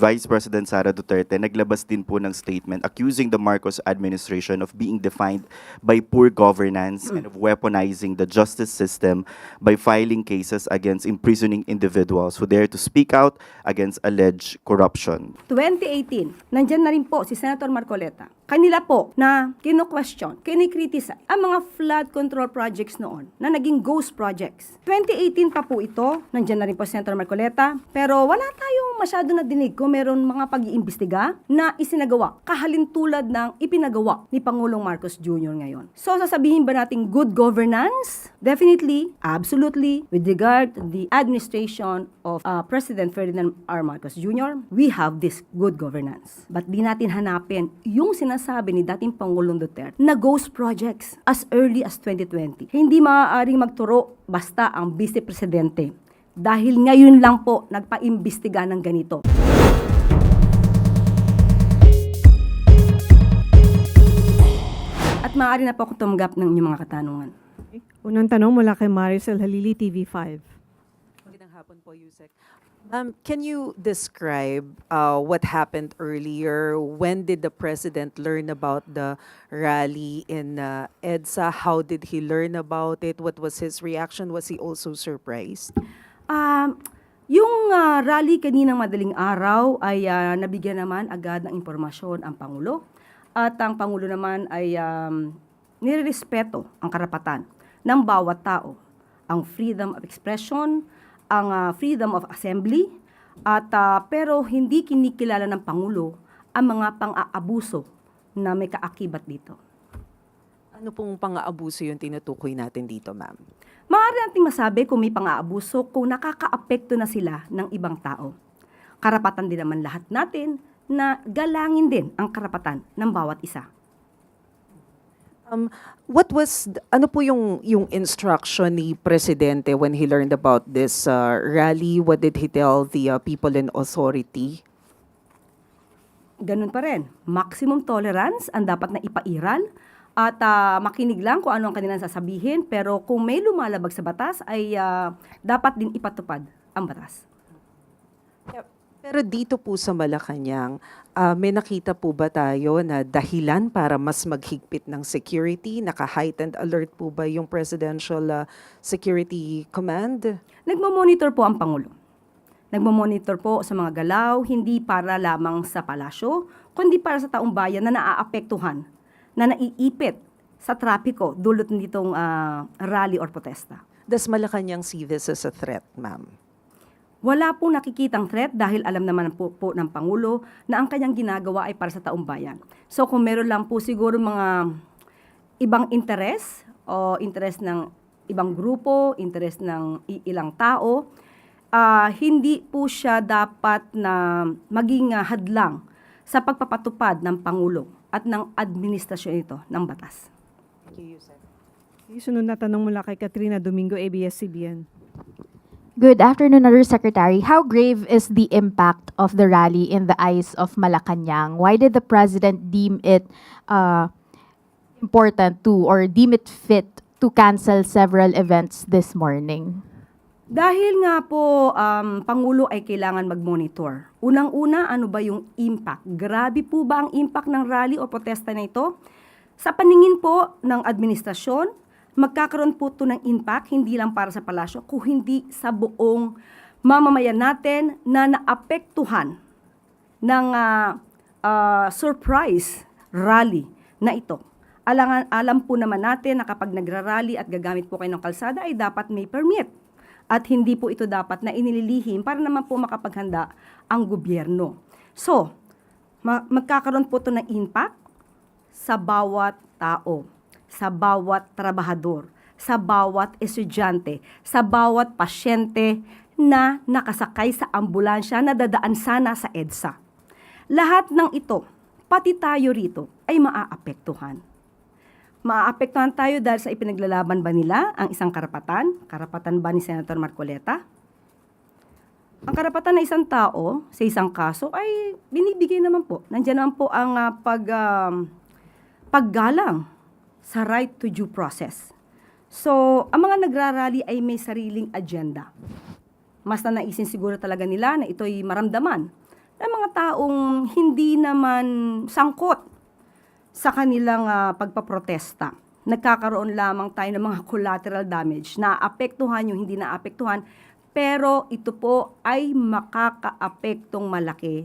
Vice President Sara Duterte naglabas din po ng statement accusing the Marcos administration of being defined by poor governance and of weaponizing the justice system by filing cases against imprisoning individuals who dare to speak out against alleged corruption. 2018, nandyan na rin po si Senator Marcoleta. Kanila po na kino-question, kinikritisa ang mga flood control projects noon na naging ghost projects. 2018 pa po ito, nandyan na rin po si Senator Marcoleta, pero wala tayong masyado na dinig kung meron mga pag-iimbestiga na isinagawa, kahalintulad ng ipinagawa ni Pangulong Marcos Jr. ngayon. So sasabihin ba nating good governance? Definitely, absolutely, with regard to the administration of President Ferdinand R. Marcos Jr., we have this good governance. But di natin hanapin yung sinasabi ni dating Pangulong Duterte na ghost projects as early as 2020. Hindi maaaring magturo basta ang Vice Presidente dahil ngayon lang po nagpa-imbestiga ng ganito. At maaari na po ako tumanggap ng inyong mga katanungan. Unang tanong mula kay Maricel Halili, TV5. Magandang hapon po, Yusek. Can you describe what happened earlier? When did the president learn about the rally in EDSA? How did he learn about it? What was his reaction? Was he also surprised? Yung rally kaninang madaling araw ay nabigyan naman agad ng impormasyon ang Pangulo. At ang Pangulo naman ay nirerespeto ang karapatan ng bawat tao. Ang freedom of expression, ang freedom of assembly, at pero hindi kinikilala ng Pangulo ang mga pang-aabuso na may kaakibat dito. Ano pong pang-aabuso yung tinutukoy natin dito, ma'am? Maaari nating masabi kung may pang-aabuso kung nakakaapekto na sila ng ibang tao. Karapatan din naman lahat natin na galangin din ang karapatan ng bawat isa. Ano po yung instruction ni Presidente when he learned about this rally? What did he tell the people in authority? Ganun pa rin. Maximum tolerance ang dapat na ipairal at makinig lang kung ano ang kanilang sasabihin, pero kung may lumalabag sa batas ay dapat din ipatupad ang batas. Pero dito po sa Malacanang, may nakita po ba tayo na dahilan para mas maghigpit ng security? Naka-heightened alert po ba yung Presidential Security Command? Nagmo-monitor po ang Pangulo. Nagmo-monitor po sa mga galaw, hindi para lamang sa palasyo, kundi para sa taong bayan na naaapektuhan, na naiipit sa trapiko dulot nitong rally or protesta. Does Malacanang see this as a threat, ma'am? Wala pong nakikitang threat dahil alam naman po ng Pangulo na ang kanyang ginagawa ay para sa taong bayan. So kung meron lang po siguro mga ibang interes o interes ng ibang grupo, interes ng ilang tao, hindi po siya dapat na maging hadlang sa pagpapatupad ng Pangulo at ng administrasyon ito ng batas. Thank you, Yusek. Sunod na tanong mula kay Katrina Domingo, ABS-CBN. Good afternoon, Undersecretary. How grave is the impact of the rally in the eyes of Malacanang? Why did the President deem it important to or deem it fit to cancel several events this morning? Dahil nga po, Pangulo ay kailangan mag-monitor. Unang-una, ano ba yung impact? Grabe po ba ang impact ng rally o protesta na ito? Sa paningin po ng administrasyon, magkakaroon po ito ng impact, hindi lang para sa palasyo, kung hindi sa buong mamamayan natin na naapektuhan ng surprise rally na ito. Alam po naman natin na kapag nagrarally at gagamit po kayo ng kalsada ay dapat may permit. At hindi po ito dapat na inililihim para naman po makapaghanda ang gobyerno. So, magkakaroon po ito ng impact sa bawat tao, sa bawat trabahador, sa bawat estudyante, sa bawat pasyente na nakasakay sa ambulansya na dadaan sana sa EDSA. Lahat ng ito, pati tayo rito, ay maaapektuhan. Maaapektuhan tayo dahil sa ipinaglalaban ba nila ang isang karapatan? Karapatan ba ni Senator Marcoleta? Ang karapatan ng isang tao sa isang kaso ay binibigay naman po. Nandiyan naman po ang paggalang sa right to due process. So, ang mga nagrarally ay may sariling agenda. Mas na naisin siguro talaga nila na ito'y maramdaman ng mga taong hindi naman sangkot sa kanilang pagpaprotesta. Nagkakaroon lamang tayo ng mga collateral damage, naapektuhan yung hindi naapektuhan, pero ito po ay makakaapektong malaki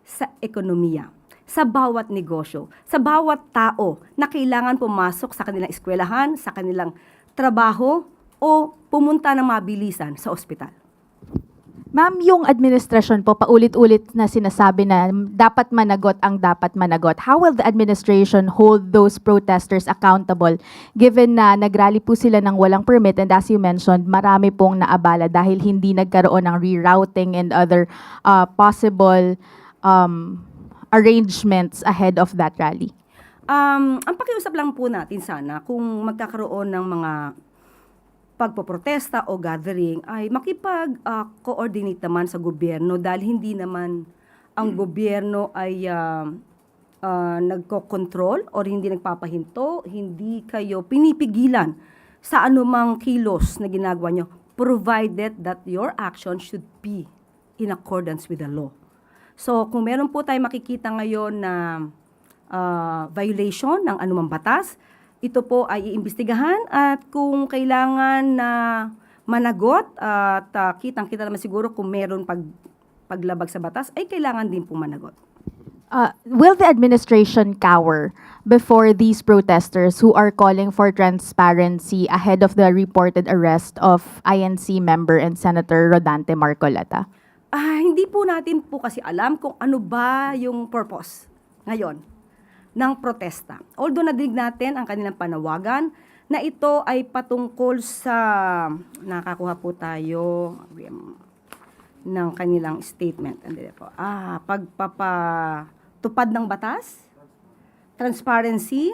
sa ekonomiya, sa bawat negosyo, sa bawat tao na kailangan pumasok sa kanilang eskwelahan, sa kanilang trabaho, o pumunta ng mabilisan sa ospital. Ma'am, yung administrasyon po paulit-ulit na sinasabi na dapat managot ang dapat managot. How will the administration hold those protesters accountable given na nagrally po sila ng walang permit and as you mentioned, marami pong naabala dahil hindi nagkaroon ng rerouting and other possible arrangements ahead of that rally? Ang pakiusap lang po natin sana kung magkakaroon ng mga pagpoprotesta o gathering ay makipag-coordinate naman sa gobyerno dahil hindi naman ang gobyerno ay nagko-control or hindi nagpapahinto, hindi kayo pinipigilan sa anumang kilos na ginagawa nyo, provided that your action should be in accordance with the law. So kung meron po tayo makikita ngayon na violation ng anumang batas, ito po ay iimbestigahan at kung kailangan na managot at kitang-kita naman siguro kung meron paglabag sa batas, ay kailangan din po managot. Will the administration cower before these protesters who are calling for transparency ahead of the reported arrest of INC member and Senator Rodante Marcoleta? Hindi po natin po kasi alam kung ano ba yung purpose ngayon ng protesta. Although nadinig natin ang kanilang panawagan na ito ay patungkol sa, nakakuha po tayo ng kanilang statement. Pagpapatupad ng batas, transparency,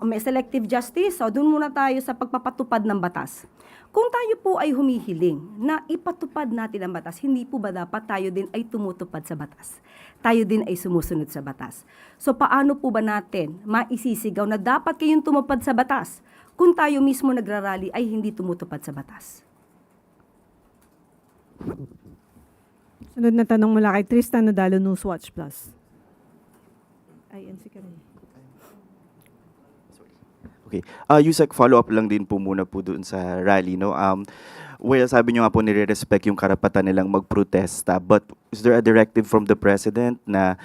may selective justice. So doon muna tayo sa pagpapatupad ng batas. Kung tayo po ay humihiling na ipatupad natin ang batas, hindi po ba dapat tayo din ay tumutupad sa batas? Tayo din ay sumusunod sa batas. So paano po ba natin maisisigaw na dapat kayong tumupad sa batas kung tayo mismo nagrarally ay hindi tumutupad sa batas? Sunod na tanong mula kay Tristan Nadalo, Newswatch Plus. INC ka rin. Okay. Yusek, follow-up lang din po muna po doon sa rally, no? Well, sabi nyo nga po nire-respect yung karapatan nilang magprotesta, but is there a directive from the President na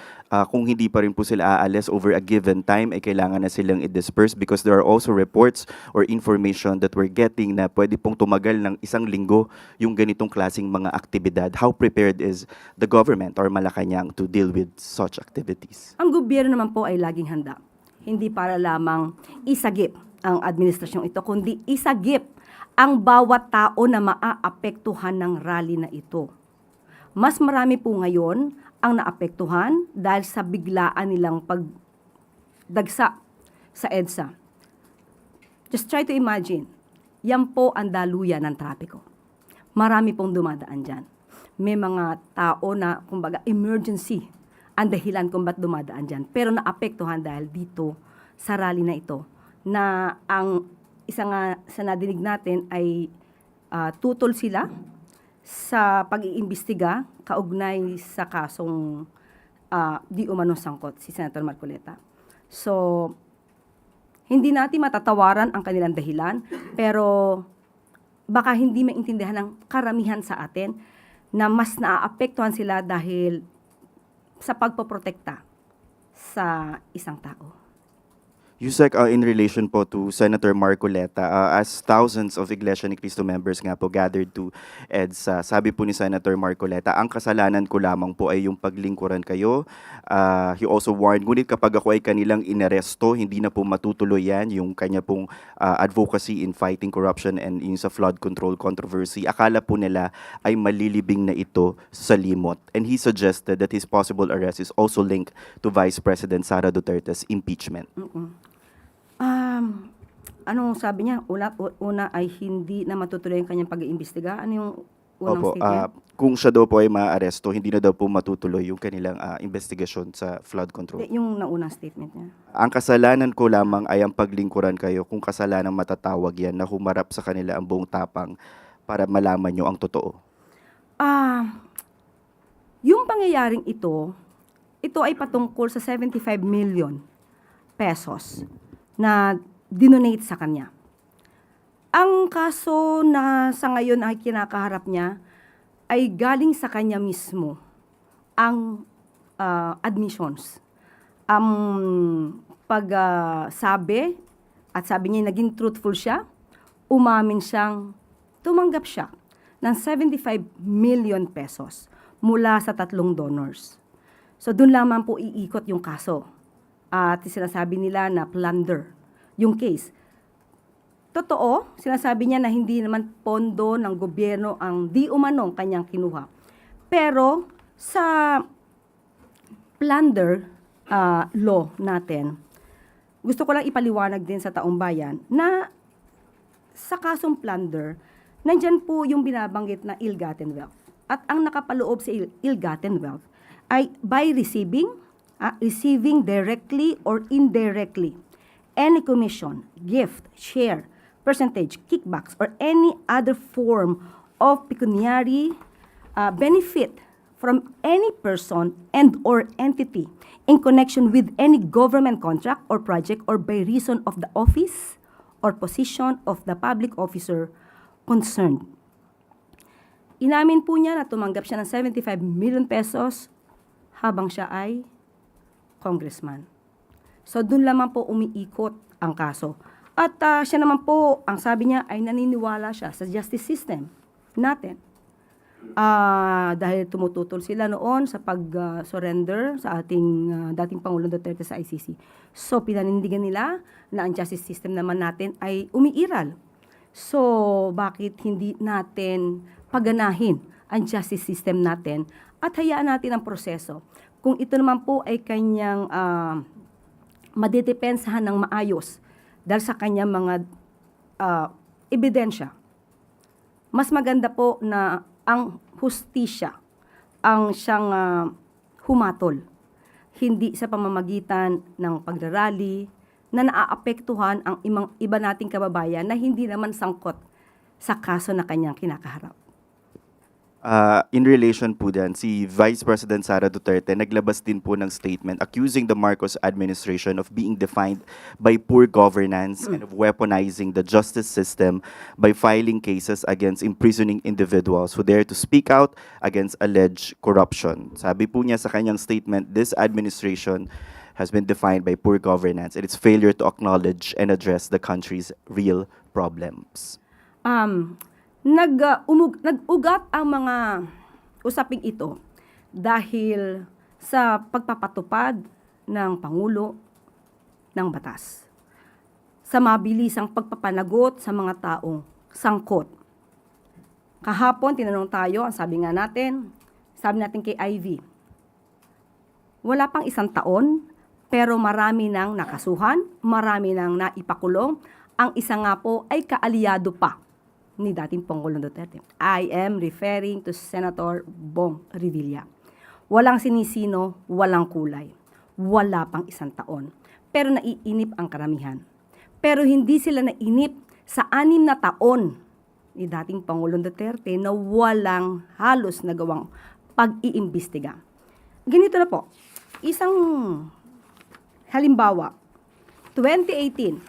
kung hindi pa rin po sila aalis over a given time, ay kailangan na silang i-disperse? Because there are also reports or information that we're getting na pwede pong tumagal ng 1 linggo yung ganitong klaseng mga aktibidad. How prepared is the government or Malacanang to deal with such activities? Ang gobyerno naman po ay laging handa. Hindi para lamang isagip ang administrasyong ito, kundi isagip ang bawat tao na maaapektuhan ng rally na ito. Mas marami po ngayon ang naapektuhan dahil sa biglaan nilang pagdagsa sa EDSA. Just try to imagine, yan po ang daluyan ng trapiko. Marami pong dumadaan dyan. May mga tao na, kumbaga, emergency ang dahilan kung ba't dumadaan dyan. Pero naapektuhan dahil dito sa rally na ito na ang isa nga sa nadinig natin ay tutol sila sa pag-iimbestiga kaugnay sa kasong di umanong sangkot si Senator Marcoleta. So, hindi natin matatawaran ang kanilang dahilan, pero baka hindi maintindihan ng karamihan sa atin na mas naaapektuhan sila dahil sa pagpoprotekta sa isang tao. Yusek, in relation po to Senator Marcoleta, as thousands of Iglesia ni Cristo members nga po gathered to EDSA, sabi po ni Senator Marcoleta, ang kasalanan ko lamang po ay yung paglingkuran kayo. He also warned, ngunit kapag ako ay kanilang inaresto, hindi na po matutuloy yan, yung kanya pong advocacy in fighting corruption and yung sa flood control controversy. Akala po nila ay malilibing na ito sa limot. And he suggested that his possible arrest is also linked to Vice President Sara Duterte's impeachment. Anong sabi niya? Una ay hindi na matutuloy ang kanyang pag-iimbestiga. Ano yung unang Opo, statement? kung siya daw po ay maaresto, hindi na daw po matutuloy yung kanilang investigasyon sa flood control. Yung naunang statement niya. Ang kasalanan ko lamang ay ang paglingkuran kayo, kung kasalanan matatawag yan na humarap sa kanila ang buong tapang para malaman nyo ang totoo. Yung pangyayaring ito ay patungkol sa 75 million pesos na dinonate sa kanya. Ang kaso na sa ngayon ay kinakaharap niya ay galing sa kanya mismo ang admissions. Pagsabi at sabi niya naging truthful siya, umamin siyang tumanggap siya ng 75 million pesos mula sa 3 donors. So doon lamang po iikot yung kaso. At sinasabi nila na plunder yung case. Totoo, sinasabi niya na hindi naman pondo ng gobyerno ang di umanong kanyang kinuha. Pero sa plunder law natin, gusto ko lang ipaliwanag din sa taong bayan na sa kasong plunder, nandyan po yung binabanggit na ill-gotten wealth. At ang nakapaloob sa ill-gotten wealth ay by receiving directly or indirectly any commission, gift, share, percentage, kickbacks, or any other form of pecuniary benefit from any person and or entity in connection with any government contract or project or by reason of the office or position of the public officer concerned. Inamin po niya na tumanggap siya ng 75 million pesos habang siya ay congressman. So doon lamang po umiikot ang kaso. At siya naman po, ang sabi niya ay naniniwala siya sa justice system natin. Dahil tumututol sila noon sa pag-surrender sa ating dating Pangulong Duterte sa ICC. So pinanindigan nila na ang justice system naman natin ay umiiral. So bakit hindi natin paganahin ang justice system natin at hayaan natin ang proseso? Kung ito naman po ay kanyang madedepensahan ng maayos dahil sa kanyang mga ebidensya, mas maganda po na ang hustisya ang siyang humatol, hindi sa pamamagitan ng pagrarally na naaapektuhan ang iba nating kababayan na hindi naman sangkot sa kaso na kanyang kinakaharap. In relation po dyan, si Vice President Sara Duterte naglabas din po ng statement accusing the Marcos administration of being defined by poor governance and of weaponizing the justice system by filing cases against imprisoning individuals who dare to speak out against alleged corruption. Sabi po niya sa kanyang statement, this administration has been defined by poor governance and its failure to acknowledge and address the country's real problems. Nag-ugat ang mga usaping ito dahil sa pagpapatupad ng Pangulo ng batas, sa mabilisang pagpapanagot sa mga taong sangkot. Kahapon, tinanong tayo, ang sabi natin kay Ivy, wala pang 1 taon, pero marami nang nakasuhan, marami nang naipakulong, ang isa nga po ay kaalyado pa ni dating Pangulong Duterte. I am referring to Senator Bong Revilla. Walang sinisino, walang kulay. Wala pang 1 taon. Pero naiinip ang karamihan. Pero hindi sila nainip sa 6 na taon ni dating Pangulong Duterte na walang halos nagawang pag-iimbestiga. Ganito na po. Isang halimbawa, 2018,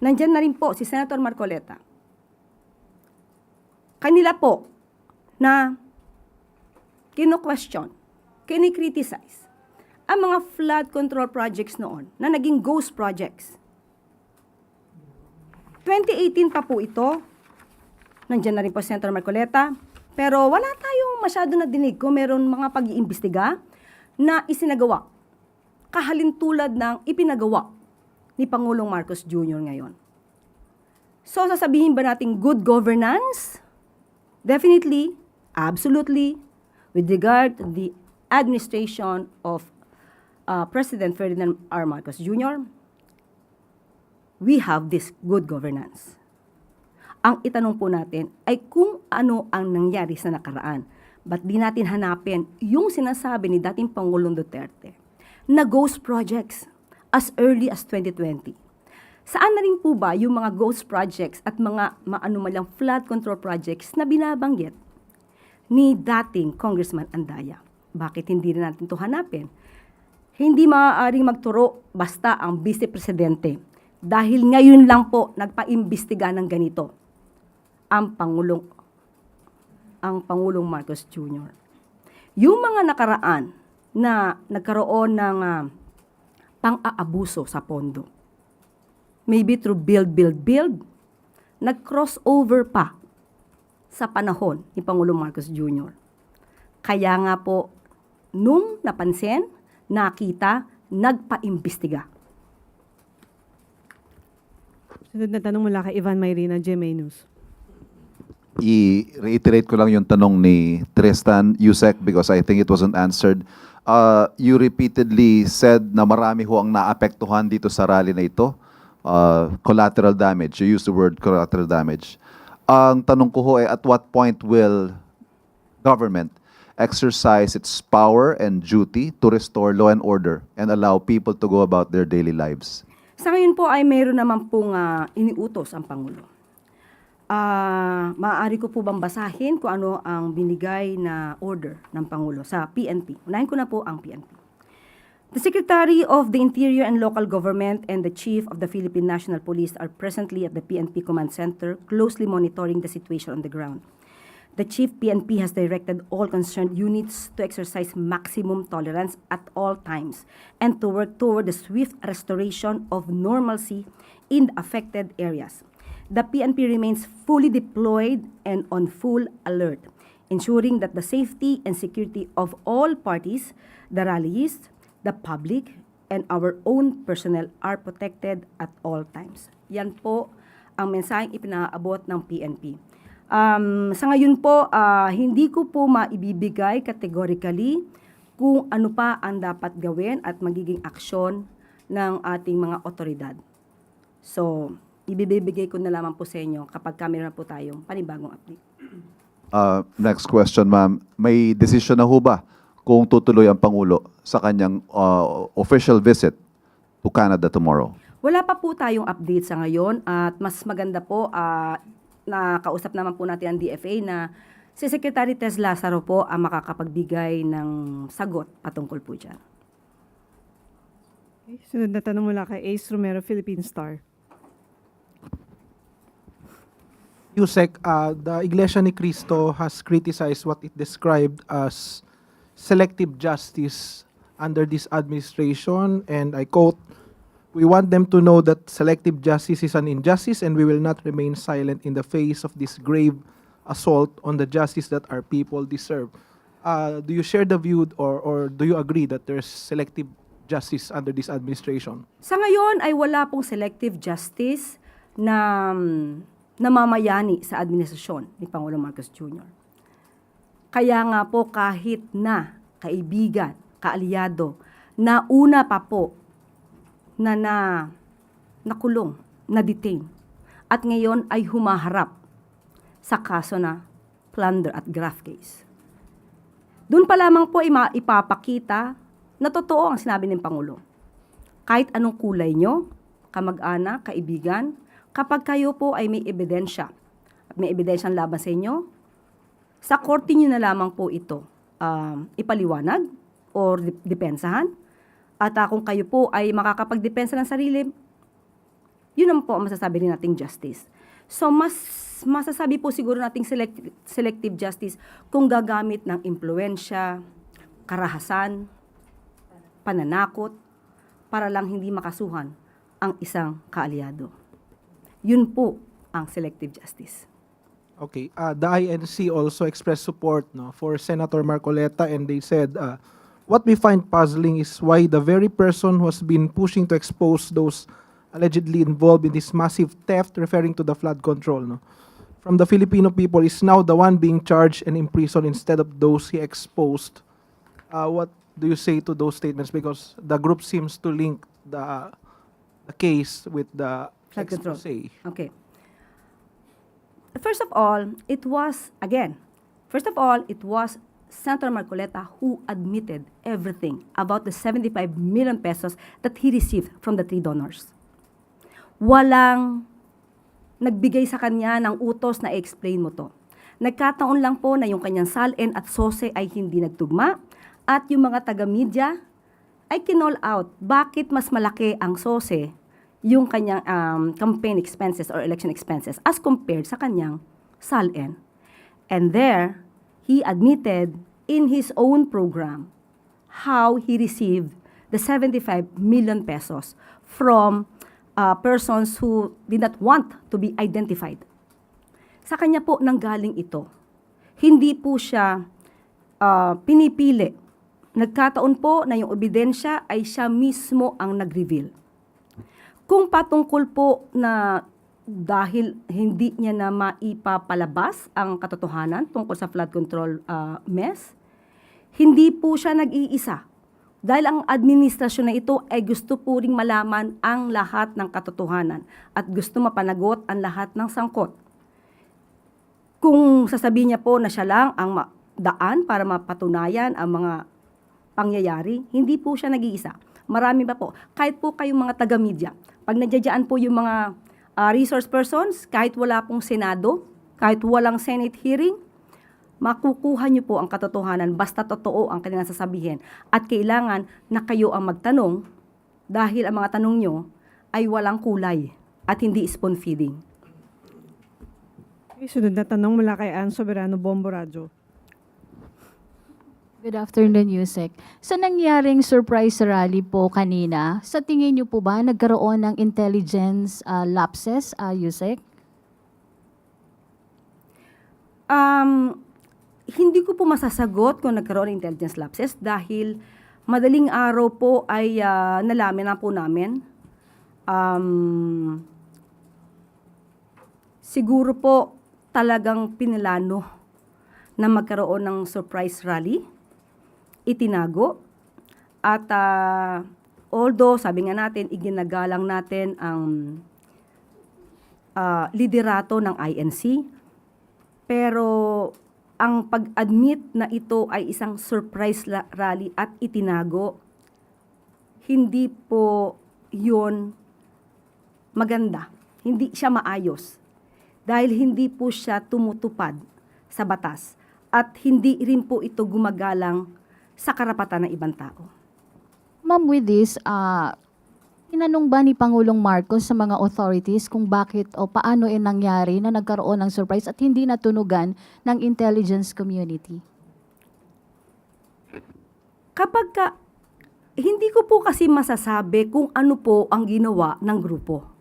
nandyan na rin po si Senator Marcoleta. Kanila po na kino-question, kini-criticize ang mga flood control projects noon na naging ghost projects. 2018 pa po ito, nandiyan na rin po si Senator Marcoleta, pero wala tayong masyado na dinig kung meron mga pag-iimbestiga na isinagawa, kahalintulad ng ipinagawa ni Pangulong Marcos Jr. ngayon. So, sasabihin ba natin good governance? Definitely, absolutely, with regard to the administration of President Ferdinand R. Marcos Jr., we have this good governance. Ang itanong po natin ay kung ano ang nangyari sa nakaraan. Ba't di natin hanapin yung sinasabi ni dating Pangulong Duterte na ghost projects as early as 2020? Saan na rin po ba yung mga ghost projects at mga maanumalyang flood control projects na binabanggit? ni dating Congressman Andaya. Bakit hindi rin natin ito hanapin? Hindi maaaring magturo basta ang Vice Presidente dahil ngayon lang po nagpaimbestiga ng ganito ang Pangulong Marcos Jr. Yung mga nakaraan na nagkaroon ng pang-aabuso sa pondo, maybe through build, nag-crossover pa sa panahon ni Pangulong Marcos Jr. Kaya nga po, nung napansin, nakita, nagpaimbestiga. Sunod na tanong mula kay Ivan Mayrina, GMA News. I-reiterate ko lang yung tanong ni Tristan Yusek because I think it wasn't answered. You repeatedly said na marami ho ang naapektuhan dito sa rally na ito. Collateral damage. You used the word collateral damage. Ang tanong ko ho ay at what point will government exercise its power and duty to restore law and order and allow people to go about their daily lives? Sa ngayon po ay mayroon naman pong iniutos ang Pangulo. Maaari ko po bang basahin kung ano ang binigay na order ng Pangulo sa PNP? Unahin ko na po ang PNP. The Secretary of the Interior and Local Government and the Chief of the Philippine National Police are presently at the PNP Command Center closely monitoring the situation on the ground. The Chief PNP has directed all concerned units to exercise maximum tolerance at all times and to work toward the swift restoration of normalcy in the affected areas. The PNP remains fully deployed and on full alert, ensuring that the safety and security of all parties, the rallyists, the public, and our own personnel are protected at all times. Yan po ang mensaheng ipinaabot ng PNP. Sa ngayon po, hindi ko po maibibigay categorically kung ano pa ang dapat gawin at magiging aksyon ng ating mga otoridad. So, ibibigay ko na lamang po sa inyo kapag meron na po tayong panibagong update. Next question, ma'am. May decision na ho ba kung tutuloy ang Pangulo sa kanyang official visit to Canada tomorrow? Wala pa po tayong update sa ngayon at mas maganda po nakausap naman po natin ang DFA na si Secretary Tess Lazaro po ang makakapagbigay ng sagot patungkol po dyan. Okay. Sunod na tanong mula kay Ace Romero, Philippine Star. Yusek, the Iglesia ni Cristo has criticized what it described as selective justice under this administration, and I quote, "We want them to know that selective justice is an injustice and we will not remain silent in the face of this grave assault on the justice that our people deserve." Do you share the view or do you agree that there's selective justice under this administration? Sa ngayon ay wala pong selective justice na namamayani sa administrasyon ni Pangulong Marcos Jr. Kaya nga po kahit na kaibigan, kaalyado, na una pa po na nakulong, na-detain, at ngayon ay humaharap sa kaso na plunder at graft case. Doon pa lamang po ipapakita na totoo ang sinabi ng Pangulo. Kahit anong kulay nyo, kamag-anak, kaibigan, kapag kayo po ay may ebidensya, at may ebidensyang laban sa inyo, sa korte nyo na lamang po ito ipaliwanag or depensahan. At kung kayo po ay makakapagdepensa ng sarili, yun naman po ang masasabi rin nating justice. So, mas masasabi po siguro nating selective justice kung gagamit ng impluensya, karahasan, pananakot, para lang hindi makasuhan ang isang kaalyado. Yun po ang selective justice. Okay, the INC also expressed support for Senator Marcoleta, and they said, what we find puzzling is why the very person who has been pushing to expose those allegedly involved in this massive theft, referring to the flood control, from the Filipino people, is now the one being charged and imprisoned instead of those he exposed. What do you say to those statements? Because the group seems to link the case with the Flood control. expose. Okay. First of all, it was Senator Marcoleta who admitted everything about the 75 million pesos that he received from the 3 donors. Walang nagbigay sa kanya ng utos na i-explain mo to. Nagkataon lang po na yung kanyang SALN at SOSE ay hindi nagtugma at yung mga taga-media ay kinall out bakit mas malaki ang SOSE yung kanyang campaign expenses or election expenses as compared sa kanyang SALN. And there, he admitted in his own program how he received the 75 million pesos from persons who did not want to be identified. Sa kanya po nanggaling ito. Hindi po siya pinipili. Nagkataon po na yung ebidensya ay siya mismo ang nag-reveal. Kung patungkol po na dahil hindi niya na maipapalabas ang katotohanan tungkol sa flood control mess, hindi po siya nag-iisa. Dahil ang administrasyon na ito ay gusto po ring malaman ang lahat ng katotohanan at gusto mapanagot ang lahat ng sangkot. Kung sasabihin niya po na siya lang ang daan para mapatunayan ang mga pangyayari, hindi po siya nag-iisa. Marami pa po. Kahit po kayong mga taga-media, pag nadyadyaan po yung mga resource persons, kahit wala pong Senado, kahit walang Senate hearing, makukuha niyo po ang katotohanan basta totoo ang kanilang sasabihin. At kailangan na kayo ang magtanong dahil ang mga tanong niyo ay walang kulay at hindi spoon feeding. Okay, sunod na tanong mula kay Ann Soberano, Bombo Radio. Good afternoon, Yusek. Sa nangyaring surprise rally po kanina, sa tingin niyo po ba nagkaroon ng intelligence lapses, Yusek? Hindi ko po masasagot kung nagkaroon ng intelligence lapses dahil madaling araw po ay nalaman na po namin. Siguro po talagang pinilano na magkaroon ng surprise rally, itinago, at although sabi nga natin, iginagalang natin ang liderato ng INC, pero ang pag-admit na ito ay isang surprise rally at itinago, hindi po yun maganda. Hindi siya maayos. Dahil hindi po siya tumutupad sa batas at hindi rin po ito gumagalang sa karapatan ng ibang tao. Ma'am, with this, tinanong ba ni Pangulong Marcos sa mga authorities kung bakit o paano nangyari na nagkaroon ng surprise at hindi natunugan ng intelligence community? Hindi ko po kasi masasabi kung ano po ang ginawa ng grupo.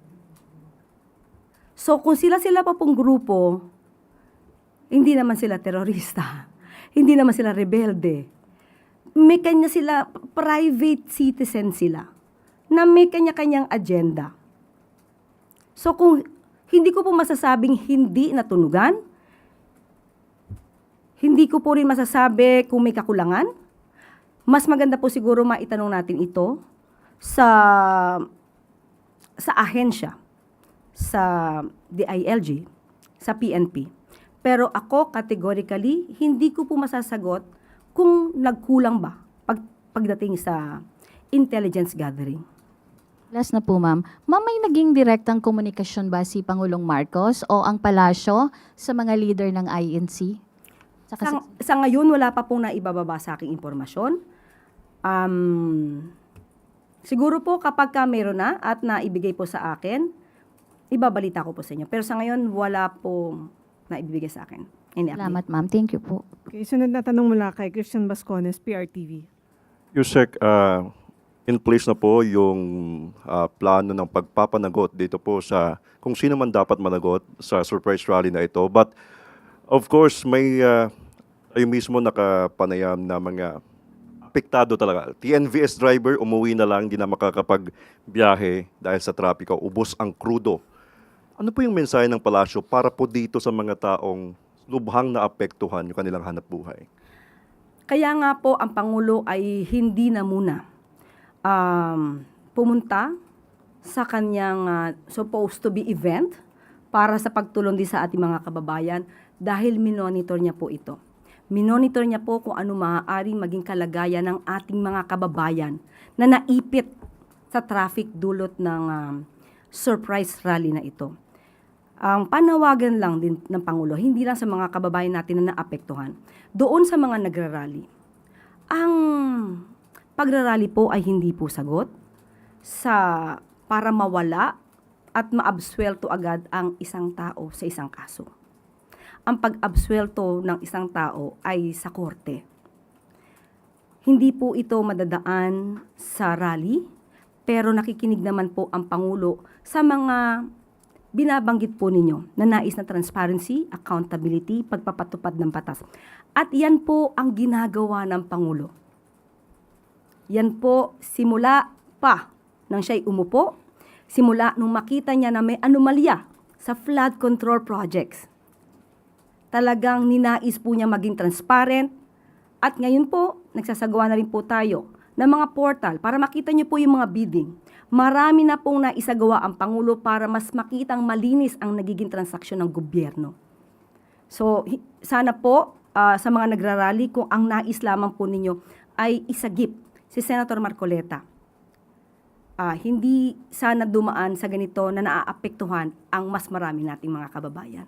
So kung sila pa pong grupo, hindi naman sila terorista, hindi naman sila rebelde. May kanya sila, private citizen sila, na may kanya-kanyang agenda. So kung hindi ko po masasabing hindi natunugan, hindi ko po rin masasabi kung may kakulangan, mas maganda po siguro maitanong natin ito sa ahensya, sa DILG, sa PNP. Pero ako categorically, hindi ko po masasagot kung nagkulang ba pagdating sa intelligence gathering. Last na po, ma'am. Ma'am, may naging direktang komunikasyon ba si Pangulong Marcos o ang palasyo sa mga leader ng INC? Sa ngayon, wala pa pong naibababa sa aking impormasyon. Siguro po kapag meron na at naibigay po sa akin, ibabalita ko po sa inyo. Pero sa ngayon, wala po naibibigay sa akin. Salamat, ma'am. Thank you po. Okay, sunod na tanong mula kay Christian Bascones, PRTV. Yusek, in place na po yung plano ng pagpapanagot dito po sa kung sino man dapat managot sa surprise rally na ito. But of course, may tayo mismo nakapanayam na mga apektado talaga. TNVS driver, umuwi na lang, di na makakapagbiyahe dahil sa trapiko, ubos ang krudo. Ano po yung mensahe ng palasyo para po dito sa mga taong lubhang naapektuhan yung kanilang hanap buhay? Kaya nga po, ang Pangulo ay hindi na muna pumunta sa kanyang supposed to be event para sa pagtulong din sa ating mga kababayan dahil minonitor niya po ito. Minonitor niya po kung ano maaaring maging kalagayan ng ating mga kababayan na naipit sa traffic dulot ng surprise rally na ito. ang panawagan lang din ng Pangulo, hindi lang sa mga kababayan natin na naapektuhan, doon sa mga nagrarally. Ang pagrarally po ay hindi po sagot para mawala at maabsuelto agad ang isang tao sa isang kaso. Ang pag-absuelto ng isang tao ay sa korte. Hindi po ito madadaan sa rally, pero nakikinig naman po ang Pangulo sa mga binabanggit po ninyo na nais na transparency, accountability, pagpapatupad ng batas. At yan po ang ginagawa ng Pangulo. Yan po simula pa nang siya'y umupo, simula nung makita niya na may anomalya sa flood control projects. Talagang ninais po niya maging transparent at ngayon po, nagsasagawa na rin po tayo ng mga portal para makita niyo po yung mga bidding. Marami na pong naisagawa ang Pangulo para mas makitang malinis ang nagiging transaksyon ng gobyerno. So, sana po sa mga nagrarally kung ang nais lamang po ninyo ay isagip si Senator Marcoleta. Hindi sana dumaan sa ganito na naaapektuhan ang mas marami nating mga kababayan.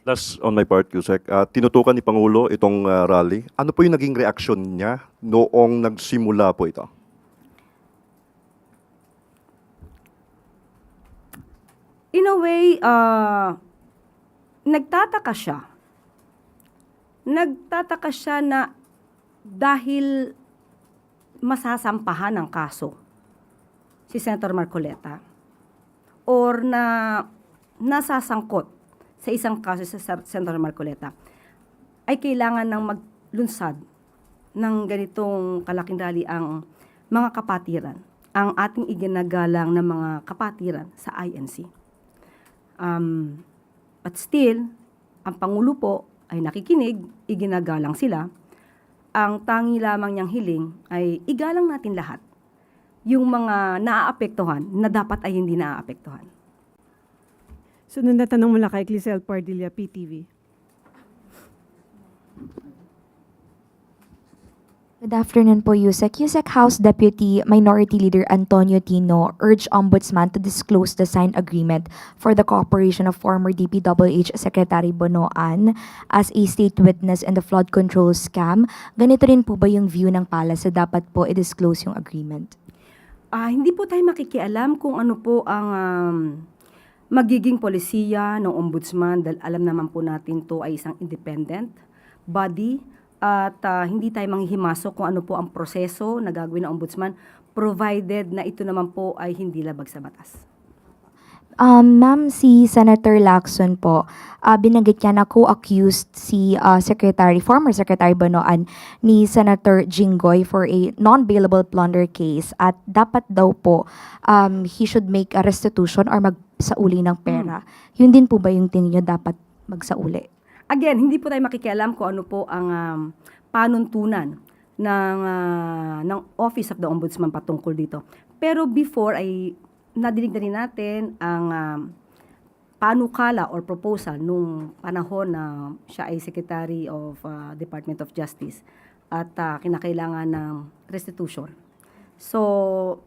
Last on my part, Yusek, tinutukan ni Pangulo itong rally. Ano po yung naging reaksyon niya noong nagsimula po ito? In a way, nagtataka siya. Nagtataka siya na dahil masasampahan ng kaso si Senator Marcoleta or na nasasangkot sa isang kaso sa Senator Marcoleta, ay kailangan ng maglunsad ng ganitong kalaking rally ang mga kapatiran, ang ating iginagalang na mga kapatiran sa INC. But still, ang Pangulo po ay nakikinig, iginagalang sila. Ang tangi lamang niyang hiling ay igalang natin lahat yung mga naaapektuhan na dapat ay hindi naaapektuhan. Sunod na tanong mula kay Clisel Pardilla, PTV. Good afternoon po, Yusek. Yusek, House Deputy Minority Leader Antonio Tino urged Ombudsman to disclose the signed agreement for the cooperation of former DPWH Secretary Bonoan as a state witness in the flood control scam. Ganito rin po ba yung view ng Palace na dapat po i-disclose yung agreement? Hindi po tayo makikialam kung ano po ang magiging polisiya ng ombudsman dahil alam naman po natin to ay isang independent body at hindi tayo manghihimasok kung ano po ang proseso na gagawin ng ombudsman provided na ito naman po ay hindi labag sa batas. Ma'am, si Senator Lacson po, binanggit niya na co-accused si former Secretary Bonoan ni Senator Jinggoy for a non-bailable plunder case at dapat daw po he should make a restitution or magsauli ng pera. Yun din po ba yung tingin niyo dapat magsauli? Again, hindi po tayo makikialam kung ano po ang panuntunan ng Office of the Ombudsman patungkol dito. Pero before ay nadinig na rin natin ang panukala or proposal nung panahon na siya ay Secretary of Department of Justice at kinakailangan ng restitution. So,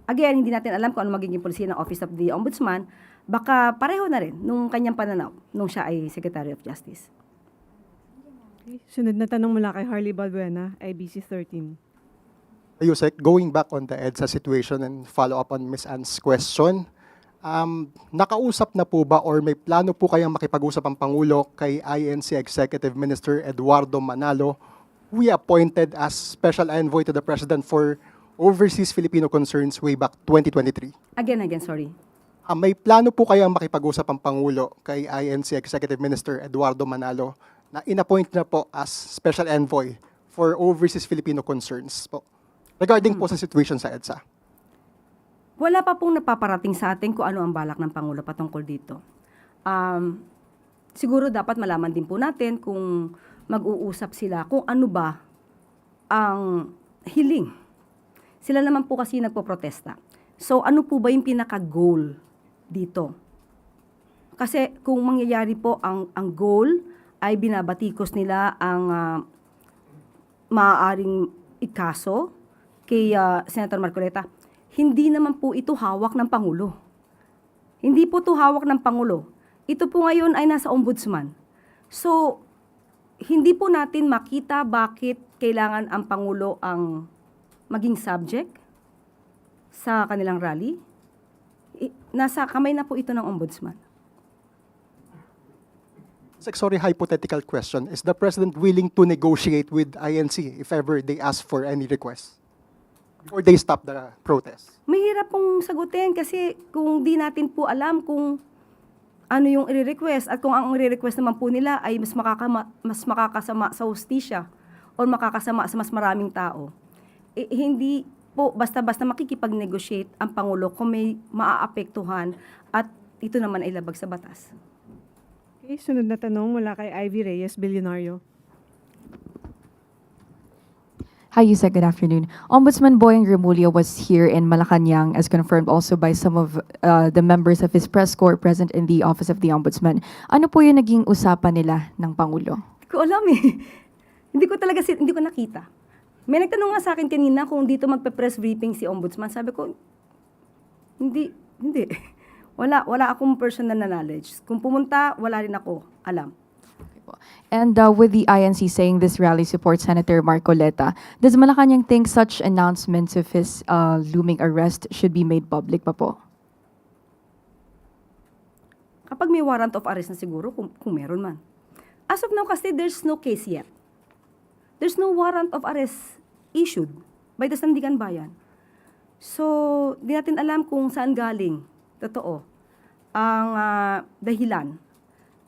again, hindi natin alam kung ano magiging policy ng Office of the Ombudsman. Baka pareho na rin nung kanyang pananaw nung siya ay Secretary of Justice. Okay. Sunod na tanong mula kay Harley Balbuena, IBC 13. Yusek, going back on the EDSA situation and follow up on Ms. Ann's question, nakausap na po ba or may plano po kayang makipag-usap ang Pangulo kay INC Executive Minister Eduardo Manalo, who we appointed as Special Envoy to the President for Overseas Filipino Concerns way back 2023? Again, sorry. May plano po kayang makipag-usap ang Pangulo kay INC Executive Minister Eduardo Manalo na inappoint na po as Special Envoy for Overseas Filipino Concerns po? Regarding po sa situation sa EDSA. Wala pa pong napaparating sa atin kung ano ang balak ng Pangulo patungkol dito. Siguro dapat malaman din po natin kung mag-uusap sila kung ano ba ang hiling. Sila naman po kasi nagpo-protesta. So ano po ba yung pinaka-goal dito? Kasi kung mangyayari po ang goal ay binabatikos nila ang maaaring ikaso kay Senator Marcoleta, hindi naman po ito hawak ng Pangulo. Hindi po ito hawak ng Pangulo. Ito po ngayon ay nasa Ombudsman. So, hindi po natin makita bakit kailangan ang Pangulo ang maging subject sa kanilang rally. Nasa kamay na po ito ng Ombudsman. Sorry, hypothetical question. Is the President willing to negotiate with INC if ever they ask for any request? Or they stop the protest? Mahirap pong sagutin kasi kung di natin po alam kung ano yung i-request at kung ang i-request naman po nila ay mas makakasama sa hustisya o makakasama sa mas maraming tao. Hindi po basta-basta makikipag-negotiate ang Pangulo kung may maaapektuhan at ito naman ay labag sa batas. Okay, sunod na tanong mula kay Ivy Reyes, Bilyonaryo. Hi, Yusek. Good afternoon. Ombudsman Boyeng Remulla was here in Malacanang, as confirmed also by some of the members of his press corps present in the Office of the Ombudsman. Ano po yung naging usapan nila ng Pangulo? Hindi ko alam eh. Hindi ko nakita. May nagtanong nga sa akin kanina kung dito magpe-press briefing si Ombudsman. Sabi ko, hindi. Wala akong personal na knowledge. Kung pumunta, wala rin ako alam. And with the INC saying this rally supports Senator Marcoleta, does Malacanang think such announcements of his looming arrest should be made public pa po? Kapag may warrant of arrest na siguro, kung meron man. As of now kasi, there's no case yet. There's no warrant of arrest issued by the Sandigan Bayan. So, di natin alam kung saan galing, totoo, ang dahilan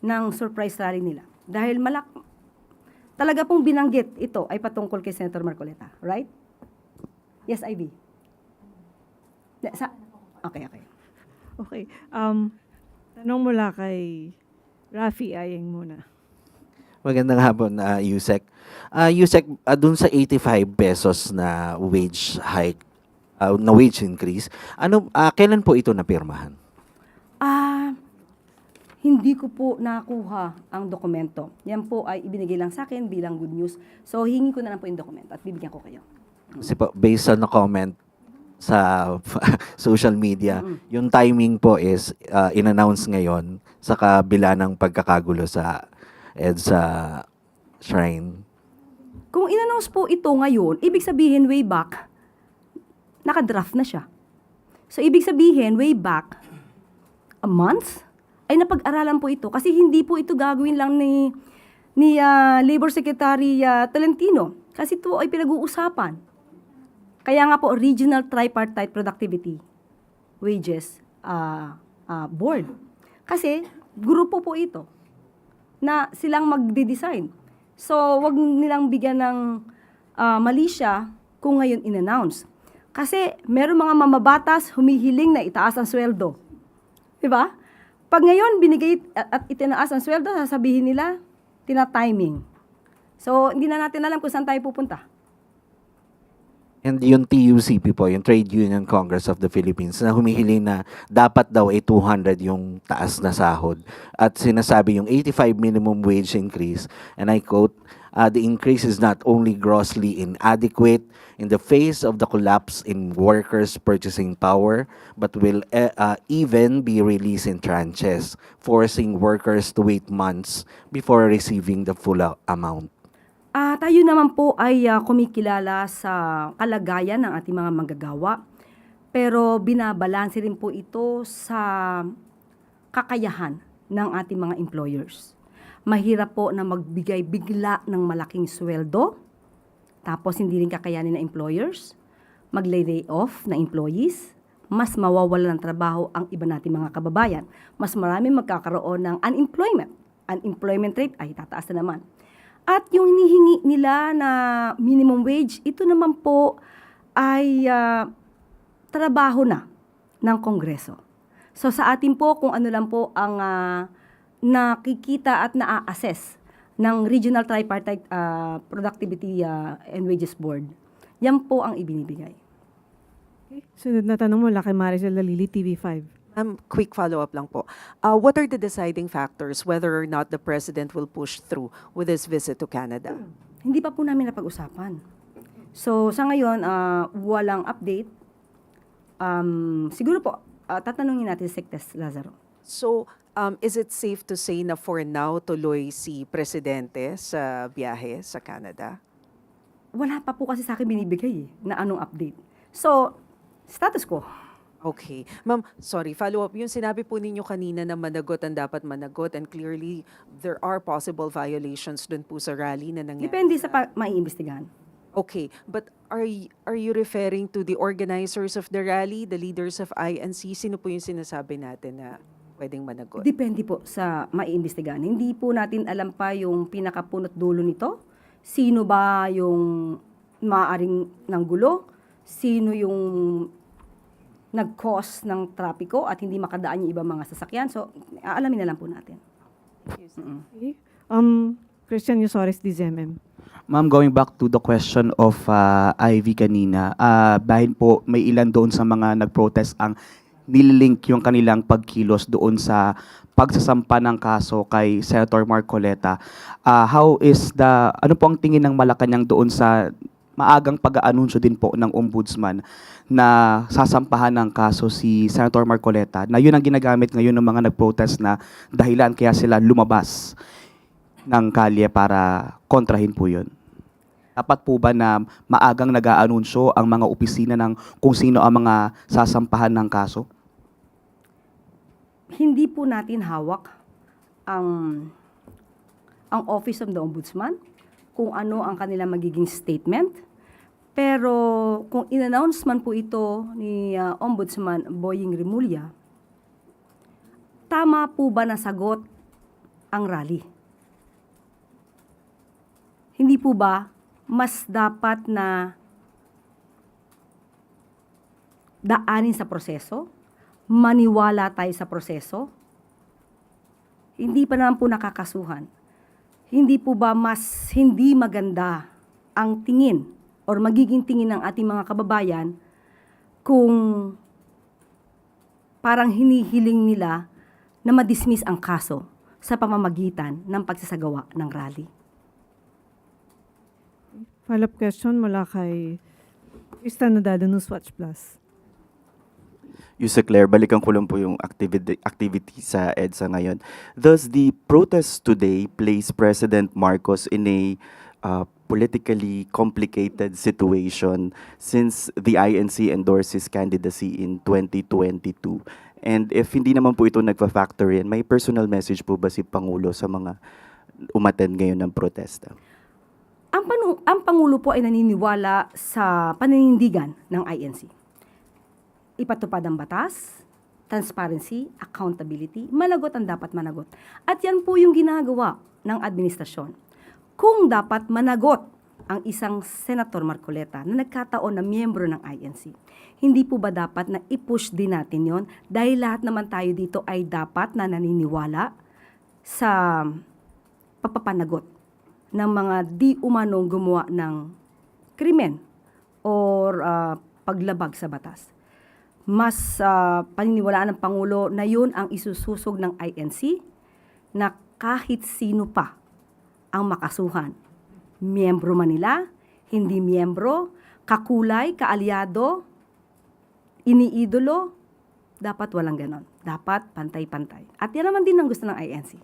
ng surprise rally nila. Dahil talaga pong binanggit ito ay patungkol kay Senator Marcoleta, right? Yes, Ivy. Okay. Okay. Tanong mula kay Rafi Ayeng muna. Magandang hapon, Yusek. Yusek, dun sa 85 pesos na wage hike, na wage increase, kailan po ito napirmahan? Hindi ko po nakuha ang dokumento. Yan po ay ibinigay lang sa akin bilang good news. So, hingi ko na lang po yung dokumento at bibigyan ko kayo. Kasi po, based on the comment sa social media, yung timing po is in-announce ngayon sa kabila ng pagkakagulo sa EDSA Shrine. Kung in-announce po ito ngayon, ibig sabihin way back, nakadraft na siya. So, ibig sabihin way back, a month, ay napag-aralan po ito. Kasi hindi po ito gagawin lang ni Labor Secretary Tolentino. Kasi ito ay pinag-uusapan. Kaya nga po, Regional Tripartite Productivity Wages Board. Kasi, grupo po ito na silang magde-design. So, wag nilang bigyan ng mali siya kung ngayon in-announce. Kasi, meron mga mamabatas humihiling na itaas ang sweldo. Diba? Pag ngayon binigay at itinaas ang sweldo, sasabihin nila, tina-timing. So, hindi na natin alam kung saan tayo pupunta. And yung TUCP po, yung Trade Union Congress of the Philippines, na humihiling na dapat daw ay 200 yung taas na sahod. At sinasabi yung 85 minimum wage increase, and I quote, the increase is not only grossly inadequate in the face of the collapse in workers' purchasing power, but will even be released in tranches, forcing workers to wait months before receiving the full amount. Tayo naman po ay kumikilala sa kalagayan ng ating mga manggagawa, pero binabalanse rin po ito sa kakayahan ng ating mga employers. Mahirap po na magbigay bigla ng malaking sweldo, tapos hindi rin kakayanin ng employers, mag-lay off na employees, mas mawawala ng trabaho ang iba nating mga kababayan. Mas marami magkakaroon ng unemployment. Unemployment rate ay tataas na naman. At yung hinihingi nila na minimum wage, ito naman po ay trabaho na ng Kongreso. So sa atin po, kung ano lang po ang nakikita at na-assess ng Regional Tripartite Productivity and Wages Board, yan po ang ibinibigay. Okay. Sunod na tanong mula kay Maricel Lalili, TV5. Quick follow-up lang po. What are the deciding factors whether or not the President will push through with his visit to Canada? Hindi pa po namin napag-usapan. So sa ngayon, walang update. Siguro po, tatanungin natin si Secretary Lazaro. So, is it safe to say na for now tuloy si Presidente sa biyahe sa Canada? Wala pa po kasi sa akin binibigay na anong update. So, status quo. Okay. Ma'am, sorry, follow up. Yung sinabi po ninyo kanina na managot ang dapat managot and clearly there are possible violations dun po sa rally na nangyari. Depende sa maiimbestigahan. Okay, but are you referring to the organizers of the rally, the leaders of INC? Sino po yung sinasabi natin na pwedeng managot? Depende po sa maiimbestigahan. Hindi po natin alam pa yung pinakapunot dulo nito. Sino ba yung maaaring ng gulo? Sino yung nag-cause ng trapiko at hindi makadaan yung ibang mga sasakyan. So, aalamin na lang po natin. Okay. Christian Yusores, DZMM. Ma'am, going back to the question of Ivy kanina, dahil po may ilan doon sa mga nag-protest ang nililink yung kanilang pagkilos doon sa pagsasampa ng kaso kay Senator Marcoleta. Ano po ang tingin ng Malacanang doon sa maagang pag-aanunsyo din po ng Ombudsman na sasampahan ng kaso si Senator Marcoleta, na yun ang ginagamit ngayon ng mga nag-protest na dahilan kaya sila lumabas ng kalye para kontrahin po yun? Dapat po ba na maagang nag-aanunsyo ang mga opisina ng kung sino ang mga sasampahan ng kaso? Hindi po natin hawak ang Office of the Ombudsman, kung ano ang kanilang magiging statement. Pero kung in-announce man po ito ni Ombudsman Boying Remulla, tama po ba na sagot ang rally? Hindi po ba mas dapat na daanin sa proseso? Maniwala tayo sa proseso? Hindi pa naman po nakakasuhan. Hindi po ba mas hindi maganda ang tingin or magiging tingin ng ating mga kababayan kung parang hinihiling nila na madismiss ang kaso sa pamamagitan ng pagsasagawa ng rally? Follow-up question mula kay Tristan Nadalo, Newswatch Plus. Yusek Claire, balikan ko lang po yung activity sa EDSA ngayon. Does the protest today place President Marcos in a politically complicated situation since the INC endorsed his candidacy in 2022? And if hindi naman po ito nagpa-factor in, may personal message po ba si Pangulo sa mga umattend ngayon ng protesta? Ang Pangulo po ay naniniwala sa paninindigan ng INC. Ipatupad ang batas, transparency, accountability, managot ang dapat managot. At yan po yung ginagawa ng administrasyon. Kung dapat managot ang isang Senator Marcoleta na nagkataon na miyembro ng INC, hindi po ba dapat na i-push din natin yon dahil lahat naman tayo dito ay dapat na naniniwala sa papapanagot ng mga di umanong gumawa ng krimen or paglabag sa batas. Mas paniniwalaan ng Pangulo na yun ang isususog ng INC na kahit sino pa ang makasuhan. Miyembro man nila, hindi miyembro, kakulay, kaalyado, iniidolo, dapat walang ganon. Dapat pantay-pantay. At yan naman din ang gusto ng INC.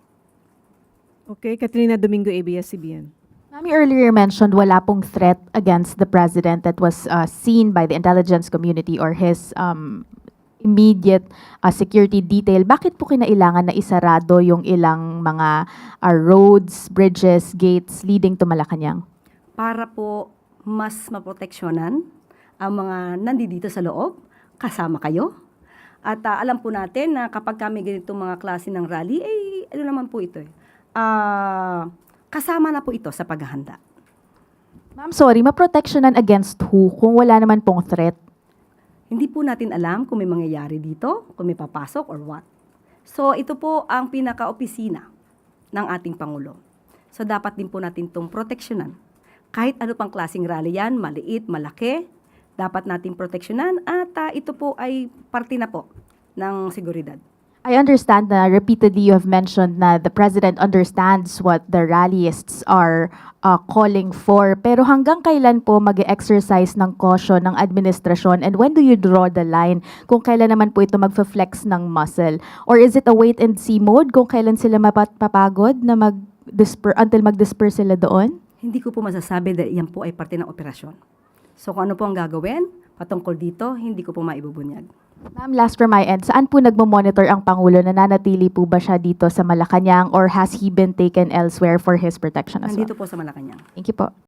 Okay, Katrina Domingo, ABS-CBN. Ma'am, you earlier mentioned wala pong threat against the president that was seen by the intelligence community or his immediate security detail. Bakit po kinailangan na isarado yung ilang mga roads, bridges, gates leading to Malacanang? Para po mas maproteksyonan ang mga nandito sa loob, kasama kayo. At alam po natin na kapag kami ganitong mga klase ng rally, ano naman po ito kasama na po ito sa paghahanda. Ma'am, sorry, maproteksyonan against who kung wala naman pong threat? Hindi po natin alam kung may mangyayari dito, kung may papasok or what. So ito po ang pinaka-opisina ng ating Pangulo. So dapat din po natin itong proteksyonan. Kahit ano pang klaseng rally yan, maliit, malaki, dapat natin proteksyonan at ito po ay parte na po ng seguridad. I understand na repeatedly you have mentioned na the President understands what the rallyists are calling for. Pero hanggang kailan po mag-exercise ng caution ng administrasyon, and when do you draw the line kung kailan naman po ito mag-flex ng muscle? Or is it a wait-and-see mode kung kailan sila mapapagod na until mag-disperse sila doon? Hindi ko po masasabi dahil yan po ay parte ng operasyon. So kung ano po ang gagawin patungkol dito, hindi ko po maibubunyag. Ma'am, last from my end, saan po nagmo-monitor ang Pangulo? Nananatili po ba siya dito sa Malacanang or has he been taken elsewhere for his protection as well? Nandito po sa Malacanang. Thank you po.